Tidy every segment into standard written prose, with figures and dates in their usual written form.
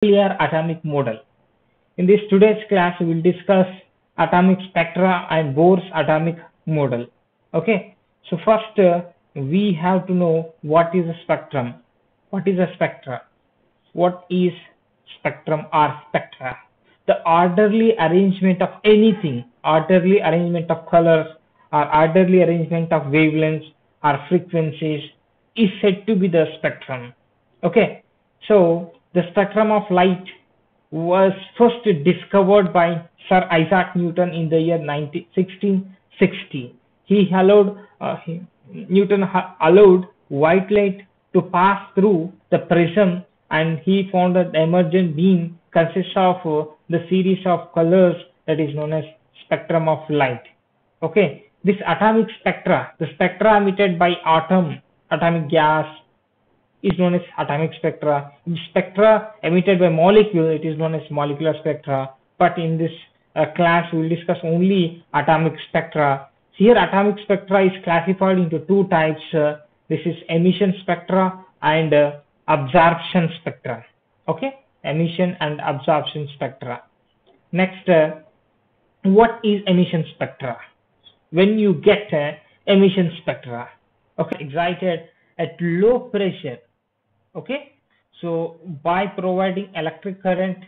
nuclear atomic model. In this today's class, we will discuss atomic spectra and Bohr's atomic model. Okay, so first we have to know what is a spectrum. What is a spectra? What is spectrum or spectra? The orderly arrangement of anything, orderly arrangement of colors, or orderly arrangement of wavelengths or frequencies is said to be the spectrum. Okay, so the spectrum of light was first discovered by Sir Isaac Newton in the year 1660. Newton allowed white light to pass through the prism, and he found that the emergent beam consists of the series of colors that is known as spectrum of light. Okay, this atomic spectra, the spectra emitted by atomic gas, is known as atomic spectra. In spectra emitted by molecule, it is known as molecular spectra. But in this class, we will discuss only atomic spectra. Here, atomic spectra is classified into two types. This is emission spectra and absorption spectra. Okay, emission and absorption spectra. Next, what is emission spectra? When you get emission spectra, okay, excited at low pressure. Okay, so by providing electric current,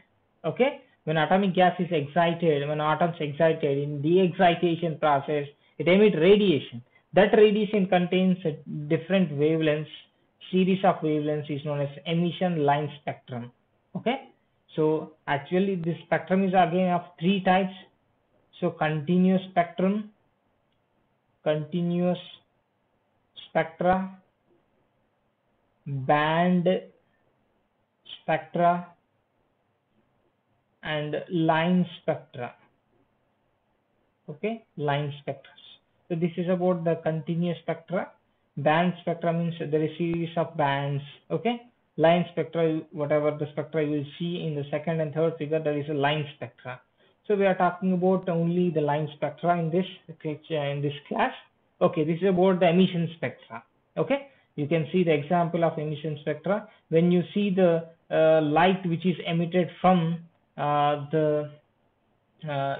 okay, when atomic gas is excited, when atoms excited in the excitation process, it emits radiation. That radiation contains different wavelengths. Series of wavelengths is known as emission line spectrum. Okay, so actually this spectrum is again of three types. So continuous spectrum, continuous spectra, band spectra, and line spectra. Okay, line spectra. So this is about the continuous spectra. Band spectra means there is a series of bands. Okay, line spectra, whatever the spectra you will see in the second and third figure, there is a line spectra. So we are talking about only the line spectra in this class. Okay, this is about the emission spectra. Okay, you can see the example of emission spectra. When you see the light which is emitted from the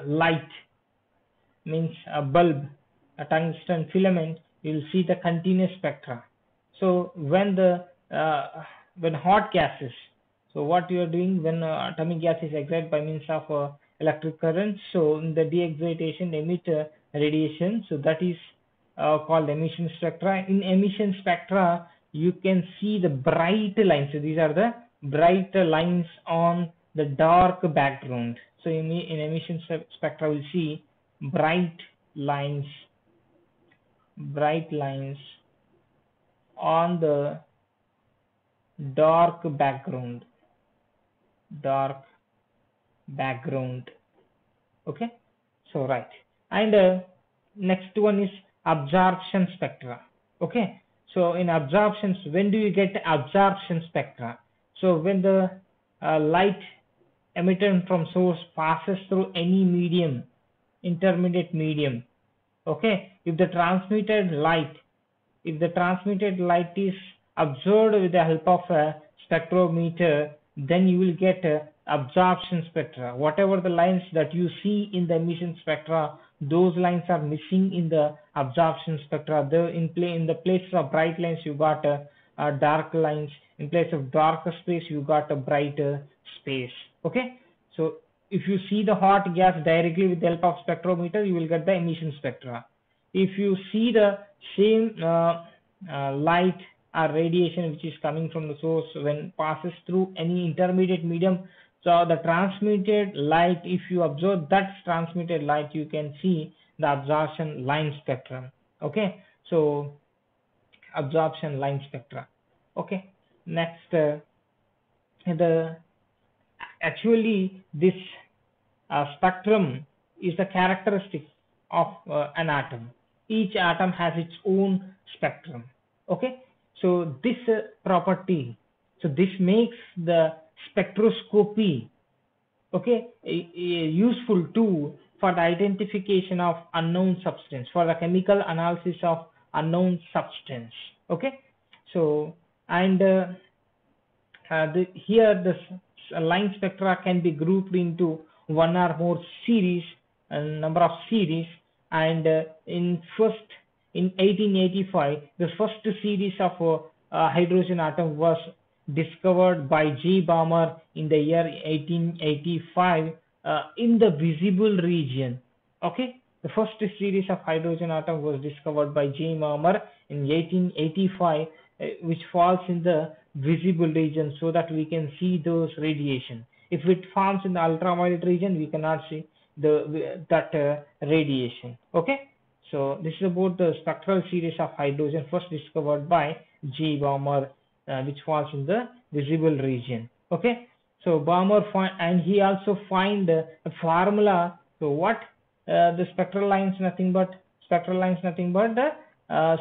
light, means a bulb, a tungsten filament, you will see the continuous spectra. So when hot gases, so what you are doing when atomic gas is excited by means of electric current, so in the de-excitation emit radiation, so that is called emission spectra. In emission spectra, you can see the bright lines. So these are the bright lines on the dark background. So in emission spectra, we'll see bright lines on the dark background. Okay, so right. And next one is absorption spectra. Okay, so in absorptions, when do you get absorption spectra? So when the light emitted from source passes through any medium, intermediate medium. Okay, if the transmitted light is observed with the help of a spectrometer, then you will get absorption spectra. Whatever the lines that you see in the emission spectra, those lines are missing in the absorption spectra. In the place of bright lines, you got dark lines. In place of darker space, you got a brighter space. Okay, so if you see the hot gas directly with the help of spectrometer, you will get the emission spectra. If you see the same light or radiation which is coming from the source when passes through any intermediate medium, so the transmitted light, if you observe that transmitted light, you can see the absorption line spectrum. Okay, so absorption line spectra. Okay, next, actually this spectrum is the characteristic of an atom. Each atom has its own spectrum. Okay, so this property, so this makes the spectroscopy, okay, a useful tool for the identification of unknown substance, for the chemical analysis of unknown substance. Okay, so and here the line spectra can be grouped into one or more series, a number of series, and in 1885, the first series of hydrogen atom was discovered by J. Balmer in the year 1885 in the visible region. Okay, the first series of hydrogen atom was discovered by J. Balmer in 1885, which falls in the visible region, so that we can see those radiation. If it forms in the ultraviolet region, we cannot see that radiation. Okay, so this is about the spectral series of hydrogen first discovered by J. Balmer, which falls in the visible region. Okay, so Balmer and he also find a formula. So what the spectral lines nothing but the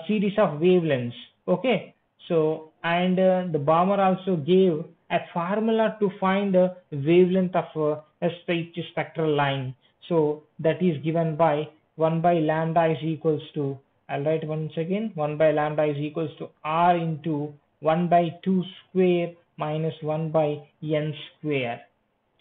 series of wavelengths. Okay, so and the Balmer also gave a formula to find the wavelength of a spectral line. So that is given by 1 by lambda is equals to, I'll write once again, 1 by lambda is equals to R into 1 by 2 square minus 1 by n square.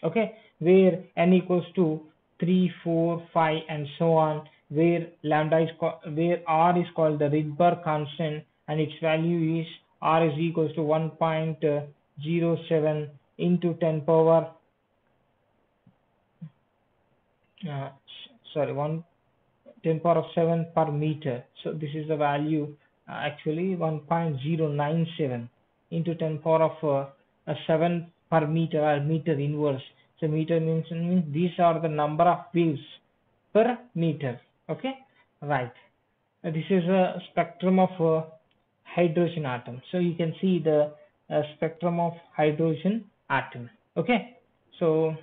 Okay, where n equals to 3, 4, 5 and so on, where where R is called the Rydberg constant and its value is R is equals to 1.07 into 10 power sorry 10 power of 7 per meter. So this is the value, actually 1.097 into 10 power of 7 per meter, or meter inverse. So meter means these are the number of waves per meter. Okay, right. This is a spectrum of hydrogen atom. So you can see the spectrum of hydrogen atom. Okay, so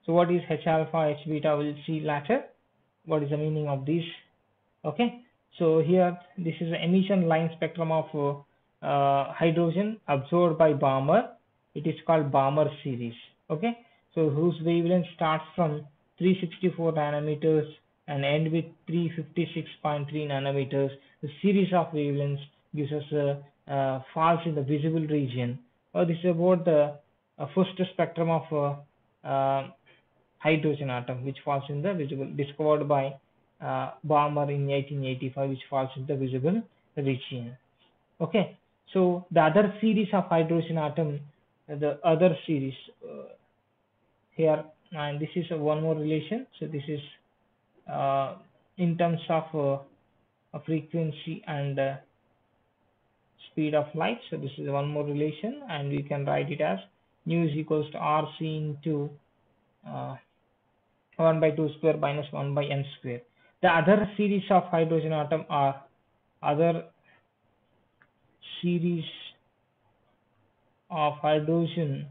what is H alpha, H beta, we'll see later. What is the meaning of this? Okay, so here this is the emission line spectrum of hydrogen absorbed by Balmer. It is called Balmer series. Okay, so whose wavelength starts from 364 nanometers and end with 356.3 nanometers. The series of wavelengths gives us falls in the visible region. This is about the first spectrum of hydrogen atom, which falls in the visible, discovered by Balmer in 1885, which falls in the visible region. Okay, so the other series of hydrogen atom, the other series here, and this is one more relation. So this is in terms of frequency and speed of light. So this is one more relation, and we can write it as nu is equals to RC into 1 by 2 square minus 1 by n square. The other series of hydrogen atom are other series of hydrogen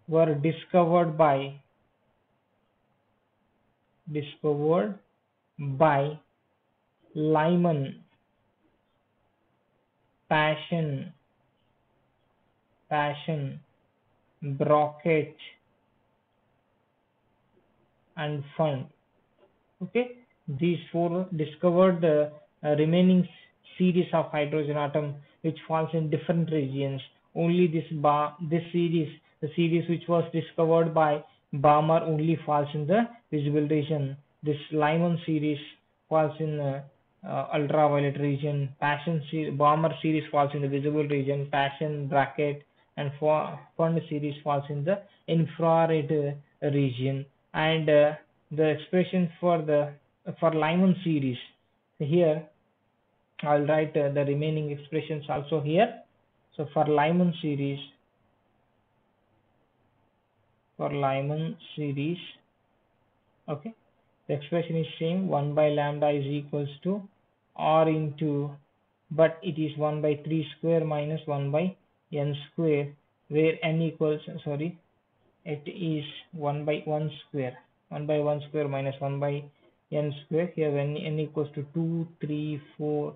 were discovered by Lyman, Paschen, Brocket and Fund. Okay, these four discovered the remaining series of hydrogen atom which falls in different regions. Only this series, the series which was discovered by Balmer, only falls in the visible region. This Lyman series falls in ultraviolet region. Balmer series falls in the visible region. Paschen, Bracket and Fund series falls in the infrared region. And the expression for Lyman series, here I'll write the remaining expressions also here. So for Lyman series, okay, the expression is same. 1 by lambda is equals to R into, but it is 1 by 3 square minus 1 by n square, where n equals, sorry, it is 1 by 1 square minus 1 by n square. Here when n equals to 2, 3, 4,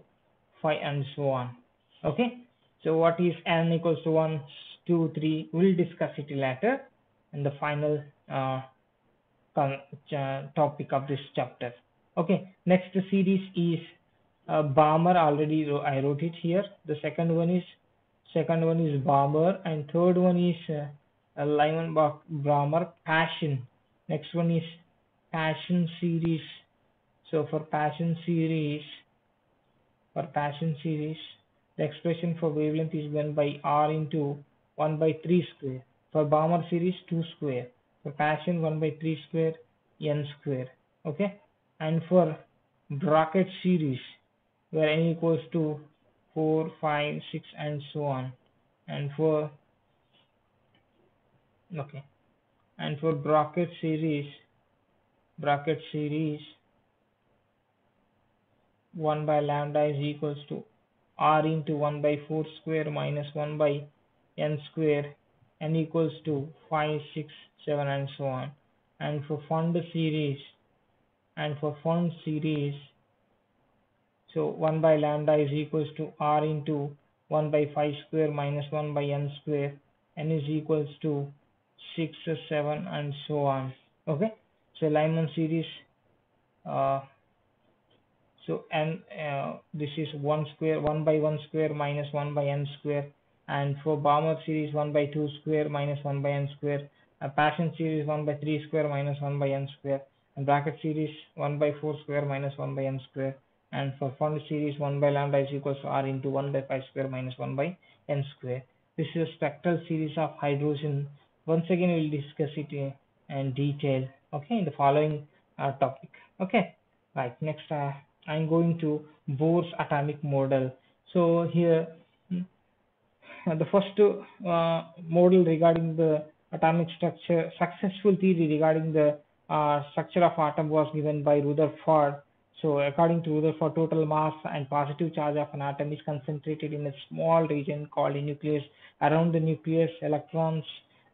5 and so on. Okay, so what is n equals to 1, 2, 3, we'll discuss it later in the final topic of this chapter. Okay, next series is Balmer, already I wrote it here. The second one is second one is Bomber, and third one is Lyman Brahmer Passion. Next one is Passion series. So for Passion series, the expression for wavelength is 1 by r into 1 by 3 square. For Bomber series, 2 square. For Passion, 1 by 3 square, n square. Okay. And for bracket series, where n equals to 4, 5, 6, and so on. And for okay, and for bracket series 1 by lambda is equals to r into 1 by 4 square minus 1 by n square, n equals to 5, 6, 7, and so on. And for fund series, so 1 by lambda is equals to r into 1 by 5 square minus 1 by n square, n is equals to 6, 7, and so on. Okay, so Lyman series, uh, so and this is 1 by 1 square minus 1 by n square. And for Bomber series, 1 by 2 square minus 1 by n square. Passion series, 1 by 3 square minus 1 by n square. And bracket series, 1 by 4 square minus 1 by n square. And for fund series, 1 by lambda is equals to r into 1 by 5 square minus 1 by n square. This is a spectral series of hydrogen. Once again, we will discuss it in detail, okay, in the following topic. Okay, right. Next, I'm going to Bohr's atomic model. So here, the first model regarding the atomic structure, successful theory regarding the structure of atom was given by Rutherford. So according to Rutherford, total mass and positive charge of an atom is concentrated in a small region called a nucleus. Around the nucleus, electrons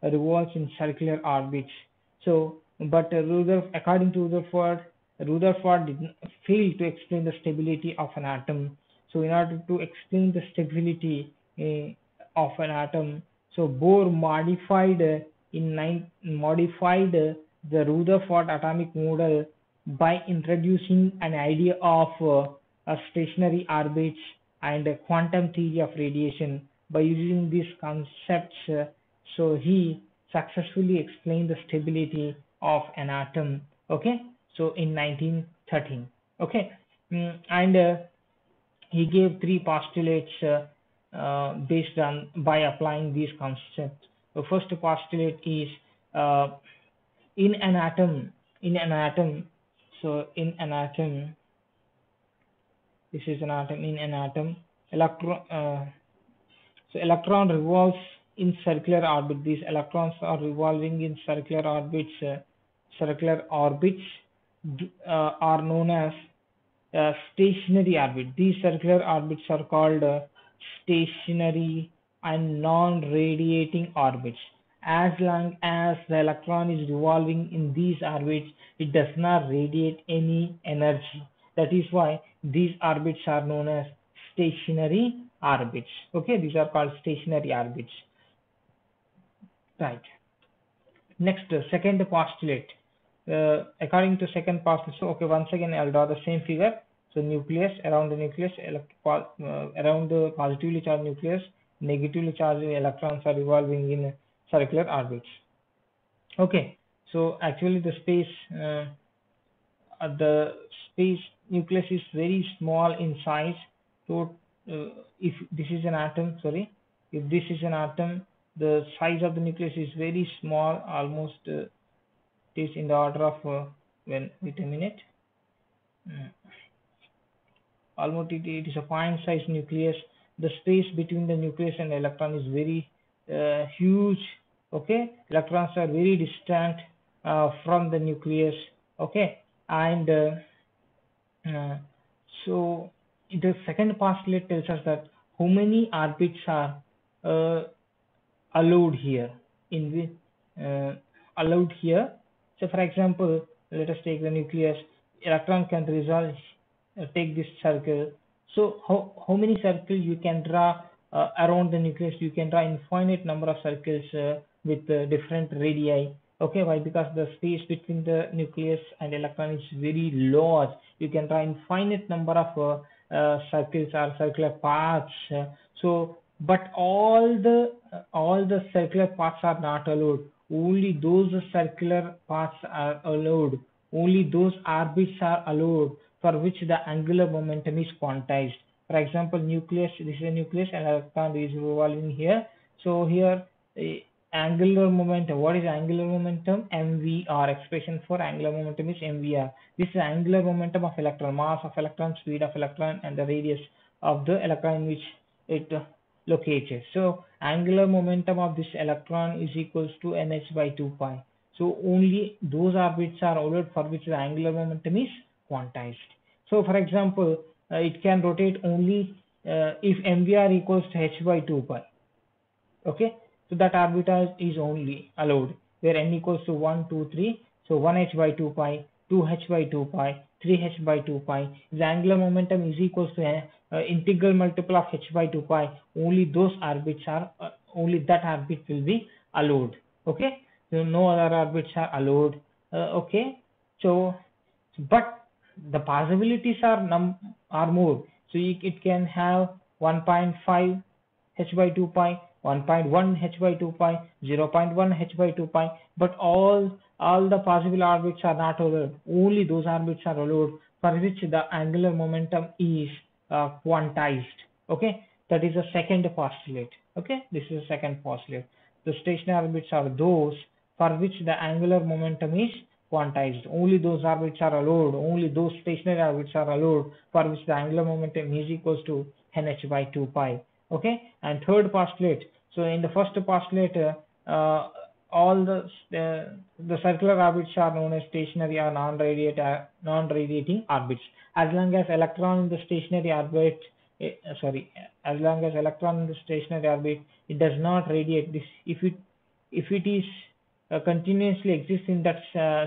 revolve in circular orbits. So, but according to Rutherford did not fail to explain the stability of an atom. So in order to explain the stability of an atom, so Bohr modified the Rutherford atomic model by introducing an idea of a stationary orbits and a quantum theory of radiation. By using these concepts, so he successfully explained the stability of an atom. Okay, so in 1913. Okay. And he gave three postulates based on by applying these concepts. The first postulate is uh, in an atom, so in an atom, this is an atom. In an atom, electron revolves in circular orbit. These electrons are revolving in circular orbits. Are known as stationary orbit. These circular orbits are called stationary and non-radiating orbits. As long as the electron is revolving in these orbits, it does not radiate any energy. That is why these orbits are known as stationary orbits. Okay, these are called stationary orbits. Right. Next, second postulate. According to second postulate, so okay, once again I'll draw the same figure. So nucleus, around the nucleus, around the positively charged nucleus, negatively charged electrons are revolving in circular orbits. Okay, so actually the space nucleus is very small in size. So if this is an atom, if this is an atom, the size of the nucleus is very small, almost it is in the order of wait a minute. Almost it is a point-sized nucleus. The space between the nucleus and the electron is very huge. Okay, electrons are very distant from the nucleus. Okay, and so the second postulate tells us that how many orbits are uh, allowed here allowed here. So for example, let us take the nucleus. Electron can resolve take this circle. So how many circles you can draw around the nucleus? You can draw infinite number of circles with different radii. Okay, why? Because the space between the nucleus and electron is very large. You can draw infinite number of circles or circular paths. So but all the circular paths are not allowed. Only those circular paths are allowed. Only those orbits are allowed for which the angular momentum is quantized. For example, nucleus. This is a nucleus, and electron is revolving here. So here, angular momentum. What is angular momentum? MVR. Expression for angular momentum is MVR. This is angular momentum of electron, mass of electron, speed of electron, and the radius of the electron in which it located. So angular momentum of this electron is equals to nh by 2 pi. So only those orbits are allowed for which the angular momentum is quantized. So for example, it can rotate only if MVR equals to h by 2 pi. Okay, so that orbital is only allowed where n equals to 1, 2, 3. So 1h by 2 pi, 2h by 2 pi, 3h by 2 pi. The angular momentum is equals to integral multiple of h by 2 pi. Only those orbits are only that orbit will be allowed. Okay, so no other orbits are allowed. Okay, so but the possibilities are more. So it can have 1.5 h by 2 pi, 1.1 h by 2 pi, 0.1 h by 2 pi, but all the possible orbits are not allowed. Only those orbits are allowed for which the angular momentum is quantized. Okay, that is the second postulate. Okay, this is the second postulate. The stationary orbits are those for which the angular momentum is quantized. Only those orbits are allowed. Only those stationary orbits are allowed for which the angular momentum is equals to nh by 2 pi. Okay, and third postulate. So in the first postulate, all the circular orbits are known as stationary or non-radiating orbits. As long as electron in the stationary orbit, as long as electron in the stationary orbit, it does not radiate. This if it is continuously exists in that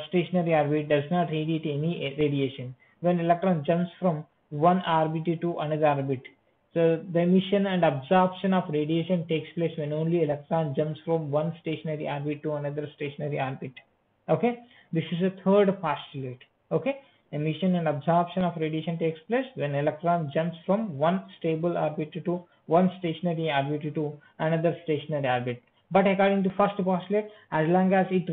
stationary orbit, does not radiate any radiation. When electron jumps from one orbit to another orbit, so the emission and absorption of radiation takes place when only electron jumps from one stationary orbit to another stationary orbit. Okay, this is a third postulate. Okay, emission and absorption of radiation takes place when electron jumps from one stable orbit to one stationary orbit to another stationary orbit. But according to first postulate, as long as it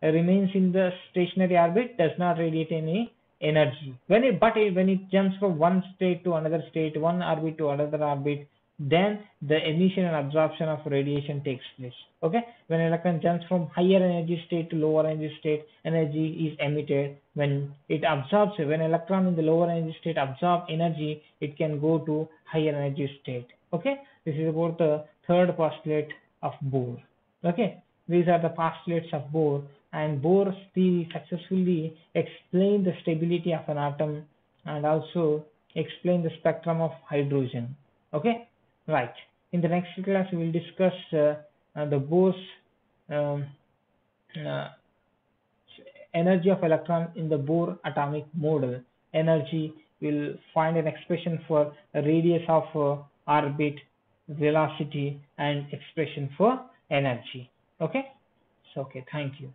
remains in the stationary orbit, does not radiate any energy. When it jumps from one state to another state, one orbit to another orbit, then the emission and absorption of radiation takes place. Okay, when electron jumps from higher energy state to lower energy state, energy is emitted. When it absorbs, when electron in the lower energy state absorb energy, it can go to higher energy state. Okay, this is about the third postulate of Bohr. Okay, these are the postulates of Bohr, and Bohr's theory successfully explained the stability of an atom and also explained the spectrum of hydrogen. Okay, right. In the next class, we will discuss the Bohr's um, uh, energy of electron in the Bohr atomic model. Energy will find an expression for a radius of orbit, velocity, and expression for energy. Okay, so okay, thank you.